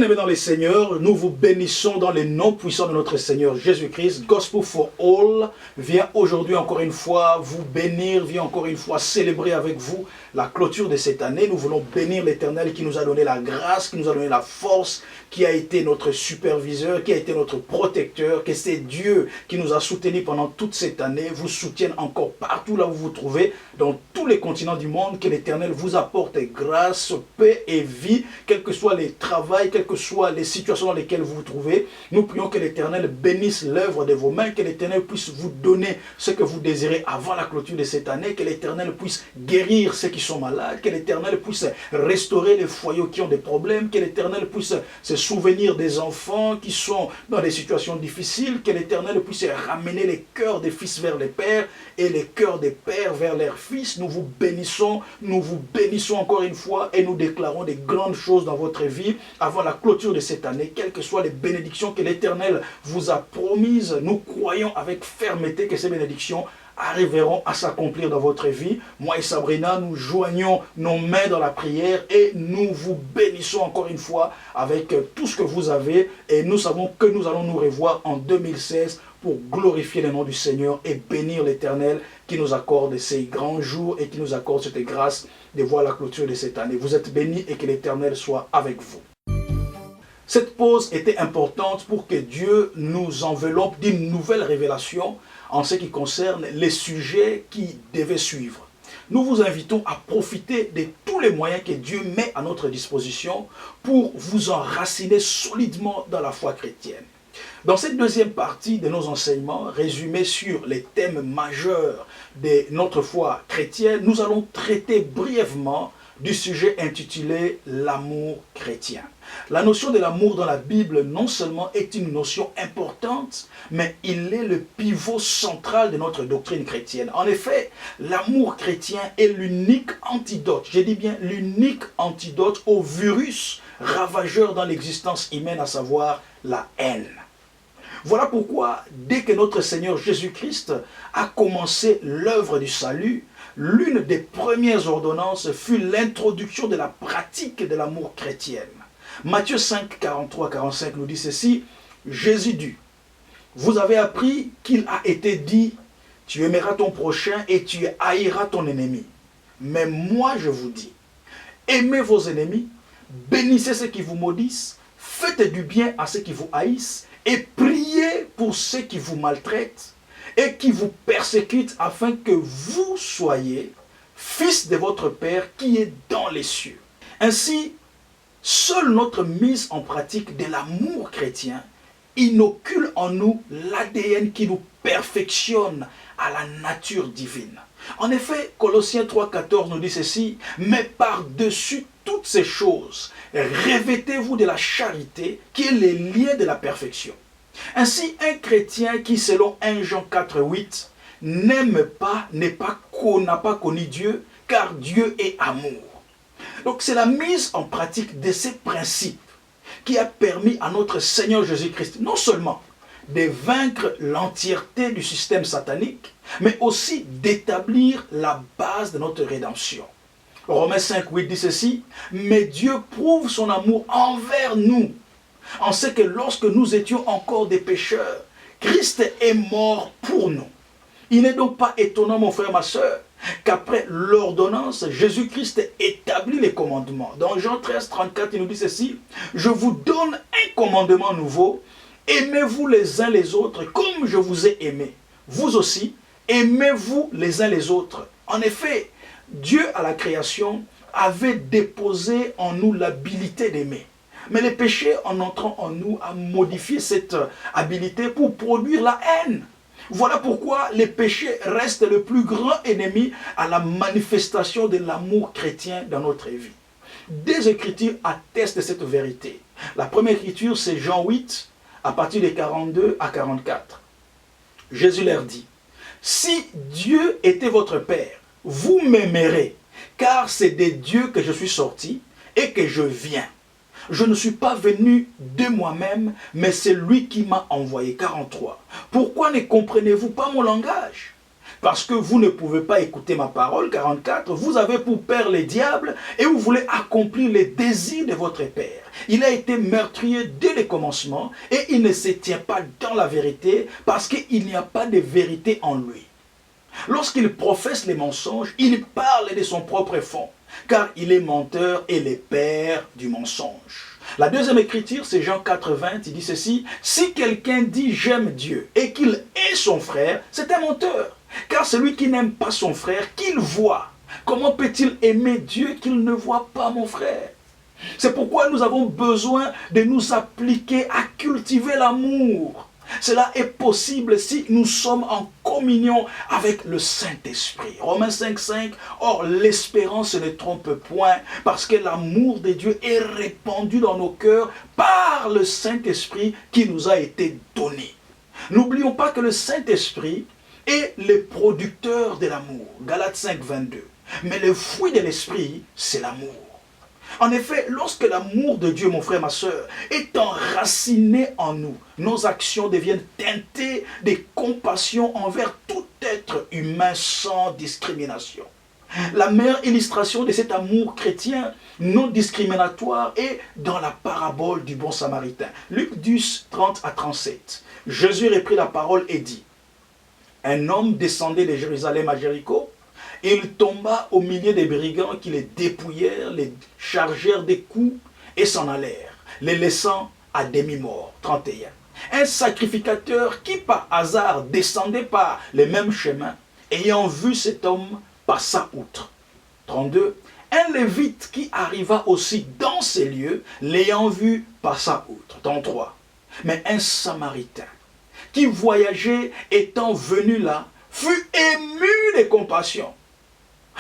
Bien-aimés dans les Seigneurs, nous vous bénissons dans les noms puissants de notre Seigneur Jésus-Christ. Gospel for All vient aujourd'hui encore une fois vous bénir, vient encore une fois célébrer avec vous la clôture de cette année. Nous voulons bénir l'Éternel qui nous a donné la grâce, qui nous a donné la force, qui a été notre superviseur, qui a été notre protecteur, que c'est Dieu qui nous a soutenus pendant toute cette année, vous soutienne encore partout là où vous vous trouvez, dans tous les continents du monde, que l'Éternel vous apporte grâce, paix et vie, quels que soient les travails, quelles que soient les situations dans lesquelles vous vous trouvez. Nous prions que l'Éternel bénisse l'œuvre de vos mains, que l'Éternel puisse vous donner ce que vous désirez avant la clôture de cette année, que l'Éternel puisse guérir ceux qui sont malades, que l'Éternel puisse restaurer les foyers qui ont des problèmes, que l'Éternel puisse se souvenir des enfants qui sont dans des situations difficiles, que l'Éternel puisse ramener les cœurs des fils vers les pères et les cœurs des pères vers leurs fils. Nous vous bénissons encore une fois et nous déclarons des grandes choses dans votre vie avant la clôture de cette année, quelles que soient les bénédictions que l'Éternel vous a promises. Nous croyons avec fermeté que ces bénédictions arriveront à s'accomplir dans votre vie. Moi et Sabrina, nous joignons nos mains dans la prière et nous vous bénissons encore une fois avec tout ce que vous avez et nous savons que nous allons nous revoir en 2016 pour glorifier le nom du Seigneur et bénir l'Éternel qui nous accorde ces grands jours et qui nous accorde cette grâce de voir la clôture de cette année. Vous êtes bénis et que l'Éternel soit avec vous. Cette pause était importante pour que Dieu nous enveloppe d'une nouvelle révélation en ce qui concerne les sujets qui devaient suivre. Nous vous invitons à profiter de tous les moyens que Dieu met à notre disposition pour vous enraciner solidement dans la foi chrétienne. Dans cette deuxième partie de nos enseignements, résumés sur les thèmes majeurs de notre foi chrétienne, nous allons traiter brièvement du sujet intitulé « L'amour chrétien ». La notion de l'amour dans la Bible non seulement est une notion importante, mais il est le pivot central de notre doctrine chrétienne. En effet, l'amour chrétien est l'unique antidote, je dis bien l'unique antidote au virus ravageur dans l'existence humaine, à savoir la haine. Voilà pourquoi, dès que notre Seigneur Jésus-Christ a commencé l'œuvre du salut, l'une des premières ordonnances fut l'introduction de la pratique de l'amour chrétienne. Matthieu 5, 43-45 nous dit ceci, Jésus dit, vous avez appris qu'il a été dit, tu aimeras ton prochain et tu haïras ton ennemi. Mais moi je vous dis, aimez vos ennemis, bénissez ceux qui vous maudissent, faites du bien à ceux qui vous haïssent et priez pour ceux qui vous maltraitent et qui vous persécutent afin que vous soyez fils de votre Père qui est dans les cieux. Ainsi, seule notre mise en pratique de l'amour chrétien inocule en nous l'ADN qui nous perfectionne à la nature divine. En effet, Colossiens 3,14 nous dit ceci, « Mais par-dessus toutes ces choses, revêtez-vous de la charité qui est le lien de la perfection. » Ainsi, un chrétien qui, selon 1 Jean 4,8, n'a pas connu Dieu, car Dieu est amour. Donc c'est la mise en pratique de ces principes qui a permis à notre Seigneur Jésus-Christ non seulement de vaincre l'entièreté du système satanique, mais aussi d'établir la base de notre rédemption. Romains 5,8 dit ceci, « Mais Dieu prouve son amour envers nous, en ce que lorsque nous étions encore des pécheurs, Christ est mort pour nous. » Il n'est donc pas étonnant, mon frère, ma soeur, qu'après l'ordonnance, Jésus-Christ établit les commandements. Dans Jean 13, 34, il nous dit ceci, « Je vous donne un commandement nouveau, aimez-vous les uns les autres comme je vous ai aimé. Vous aussi, aimez-vous les uns les autres. » En effet, Dieu à la création avait déposé en nous l'habilité d'aimer. Mais le péché, en entrant en nous, a modifié cette habilité pour produire la haine. Voilà pourquoi le péché reste le plus grand ennemi à la manifestation de l'amour chrétien dans notre vie. Des Écritures attestent cette vérité. La première écriture, c'est Jean 8, à partir de 42 à 44. Jésus leur dit, « Si Dieu était votre Père, vous m'aimerez, car c'est de Dieu que je suis sorti et que je viens. Je ne suis pas venu de moi-même, mais c'est lui qui m'a envoyé. » 43. Pourquoi ne comprenez-vous pas mon langage? Parce que vous ne pouvez pas écouter ma parole, 44, vous avez pour père les diables et vous voulez accomplir les désirs de votre père. Il a été meurtrier dès le commencement et il ne se tient pas dans la vérité parce qu'il n'y a pas de vérité en lui. Lorsqu'il professe les mensonges, il parle de son propre fond, car il est menteur et le père du mensonge. La deuxième écriture, c'est Jean 4,20, il dit ceci, « Si quelqu'un dit j'aime Dieu et qu'il est son frère, c'est un menteur. Car celui qui n'aime pas son frère, qu'il voit, comment peut-il aimer Dieu qu'il ne voit pas mon frère ?» C'est pourquoi nous avons besoin de nous appliquer à cultiver l'amour. Cela est possible si nous sommes en communion avec le Saint-Esprit. Romains 5,5, or l'espérance ne trompe point, parce que l'amour de Dieu est répandu dans nos cœurs par le Saint-Esprit qui nous a été donné. N'oublions pas que le Saint-Esprit est le producteur de l'amour. Galates 5,22. Mais le fruit de l'Esprit, c'est l'amour. En effet, lorsque l'amour de Dieu, mon frère, ma soeur, est enraciné en nous, nos actions deviennent teintées de compassion envers tout être humain sans discrimination. La meilleure illustration de cet amour chrétien non discriminatoire est dans la parabole du bon samaritain. Luc 10, 30 à 37. Jésus reprit la parole et dit, « Un homme descendait de Jérusalem à Jéricho. Il tomba au milieu des brigands qui les dépouillèrent, les chargèrent des coups et s'en allèrent, les laissant à demi-mort. 31. Un sacrificateur qui par hasard descendait par les mêmes chemins, ayant vu cet homme, passa outre. 32. Un lévite qui arriva aussi dans ces lieux, l'ayant vu, passa outre. 33. Mais un samaritain qui voyageait étant venu là, fut ému de compassion.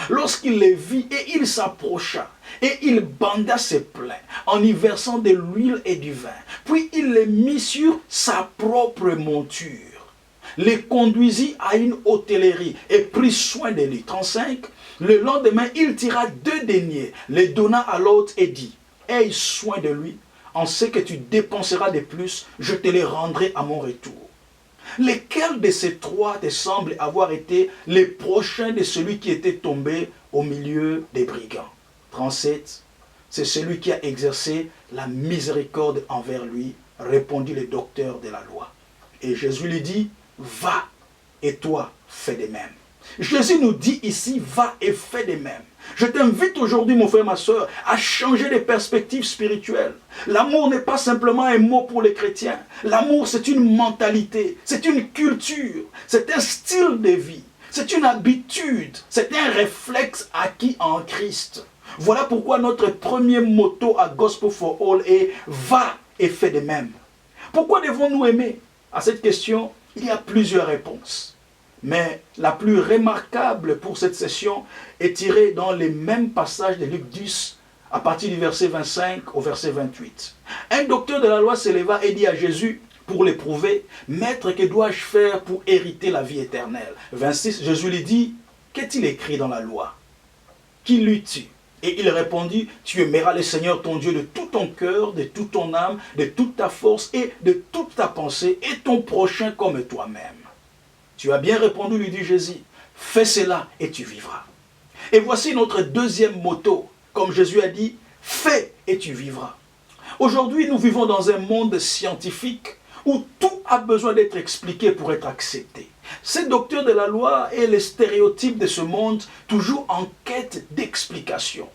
Lorsqu'il les vit et il s'approcha et il banda ses pleins en y versant de l'huile et du vin. Puis il les mit sur sa propre monture, les conduisit à une hôtellerie et prit soin de lui. 35. Le lendemain, il tira 2 deniers, les donna à l'autre et dit, « Aie soin de lui, en ce que tu dépenseras de plus, je te les rendrai à mon retour. » Lesquels de ces 3 te semblent avoir été les prochains de celui qui était tombé au milieu des brigands? 37. C'est celui qui a exercé la miséricorde envers lui, répondit le docteur de la loi. Et Jésus lui dit, va et toi fais de même. Jésus nous dit ici, va et fais de même. Je t'invite aujourd'hui, mon frère, ma soeur, à changer de perspective spirituelle. L'amour n'est pas simplement un mot pour les chrétiens. L'amour, c'est une mentalité, c'est une culture, c'est un style de vie, c'est une habitude, c'est un réflexe acquis en Christ. Voilà pourquoi notre premier motto à Gospel for All est « Va et fais de même ». Pourquoi devons-nous aimer? À cette question, il y a plusieurs réponses. Mais la plus remarquable pour cette session est tirée dans les mêmes passages de Luc 10, à partir du verset 25 au verset 28. Un docteur de la loi s'éleva et dit à Jésus, pour l'éprouver, « Maître, que dois-je faire pour hériter la vie éternelle ?» 26, Jésus lui dit, « Qu'est-il écrit dans la loi? Qui lis-tu » Et il répondit, « Tu aimeras le Seigneur ton Dieu de tout ton cœur, de toute ton âme, de toute ta force et de toute ta pensée, et ton prochain comme toi-même. » Tu as bien répondu, lui dit Jésus, fais cela et tu vivras. Et voici notre deuxième motto, comme Jésus a dit, fais et tu vivras. Aujourd'hui, nous vivons dans un monde scientifique où tout a besoin d'être expliqué pour être accepté. Ces docteurs de la loi et les stéréotypes de ce monde, toujours en quête d'explication.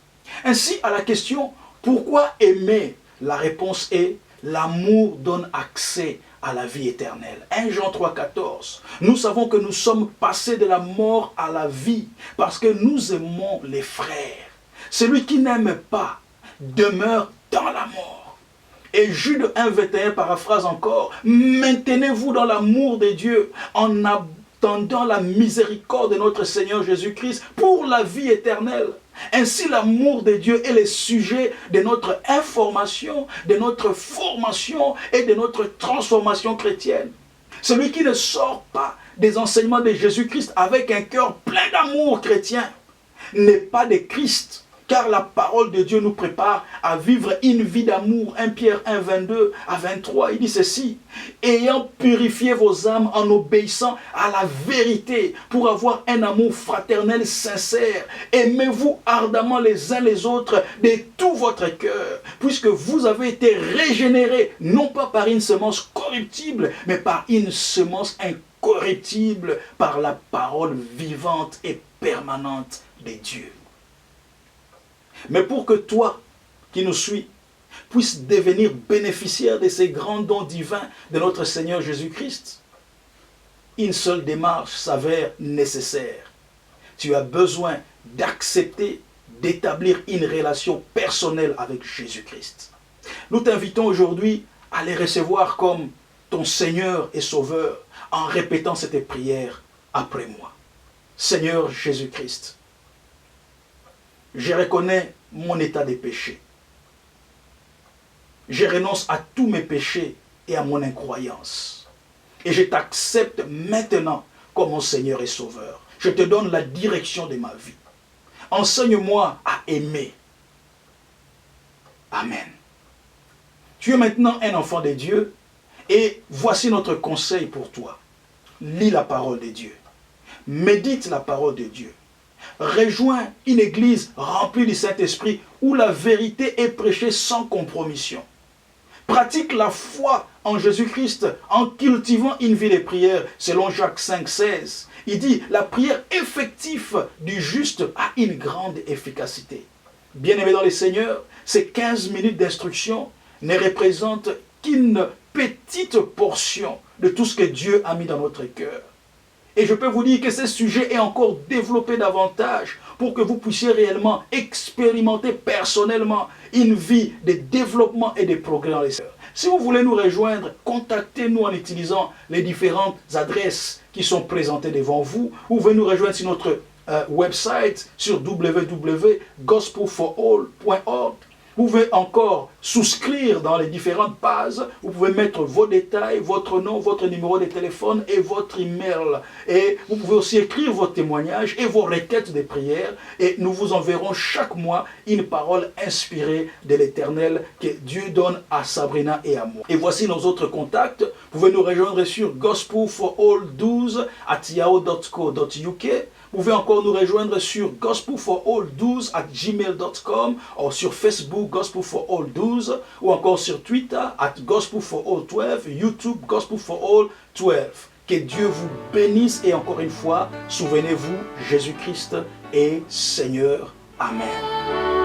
Ainsi, à la question, pourquoi aimer? La réponse est, l'amour donne accès à la vie éternelle. 1 Jean 3, 14. Nous savons que nous sommes passés de la mort à la vie parce que nous aimons les frères. Celui qui n'aime pas demeure dans la mort. Et Jude 1, 21 paraphrase encore, maintenez-vous dans l'amour de Dieu en attendant la miséricorde de notre Seigneur Jésus-Christ pour la vie éternelle. Ainsi, l'amour de Dieu est le sujet de notre information, de notre formation et de notre transformation chrétienne. Celui qui ne sort pas des enseignements de Jésus-Christ avec un cœur plein d'amour chrétien n'est pas de Christ. Car la parole de Dieu nous prépare à vivre une vie d'amour. 1 Pierre 1, 22 à 23, il dit ceci. Ayant purifié vos âmes en obéissant à la vérité pour avoir un amour fraternel sincère. Aimez-vous ardemment les uns les autres de tout votre cœur, puisque vous avez été régénérés, non pas par une semence corruptible, mais par une semence incorruptible, par la parole vivante et permanente de Dieu. Mais pour que toi, qui nous suis, puisses devenir bénéficiaire de ces grands dons divins de notre Seigneur Jésus-Christ, une seule démarche s'avère nécessaire. Tu as besoin d'accepter, d'établir une relation personnelle avec Jésus-Christ. Nous t'invitons aujourd'hui à les recevoir comme ton Seigneur et Sauveur en répétant cette prière après moi. Seigneur Jésus-Christ, je reconnais mon état de péché. Je renonce à tous mes péchés et à mon incroyance. Et je t'accepte maintenant comme mon Seigneur et Sauveur. Je te donne la direction de ma vie. Enseigne-moi à aimer. Amen. Tu es maintenant un enfant de Dieu et voici notre conseil pour toi. Lis la parole de Dieu. Médite la parole de Dieu. Rejoins une église remplie du Saint-Esprit où la vérité est prêchée sans compromission. Pratique la foi en Jésus-Christ en cultivant une vie de prière selon Jacques 5, 16. Il dit, la prière effective du juste a une grande efficacité. Bien-aimés dans le Seigneur, ces 15 minutes d'instruction ne représentent qu'une petite portion de tout ce que Dieu a mis dans notre cœur. Et je peux vous dire que ce sujet est encore développé davantage pour que vous puissiez réellement expérimenter personnellement une vie de développement et de progrès dans les sœurs. Si vous voulez nous rejoindre, contactez-nous en utilisant les différentes adresses qui sont présentées devant vous. Vous pouvez nous rejoindre sur notre website sur www.gospelforall.org. Vous pouvez encore souscrire dans les différentes pages. Vous pouvez mettre vos détails, votre nom, votre numéro de téléphone et votre email. Et vous pouvez aussi écrire vos témoignages et vos requêtes de prière. Et nous vous enverrons chaque mois une parole inspirée de l'Éternel que Dieu donne à Sabrina et à moi. Et voici nos autres contacts. Vous pouvez nous rejoindre sur gospelforall12@yahoo.co.uk. Vous pouvez encore nous rejoindre sur gospelforall12@gmail.com ou sur Facebook gospelforall12 ou encore sur Twitter @gospelforall12, YouTube gospelforall12. Que Dieu vous bénisse et encore une fois, souvenez-vous, Jésus-Christ est Seigneur. Amen.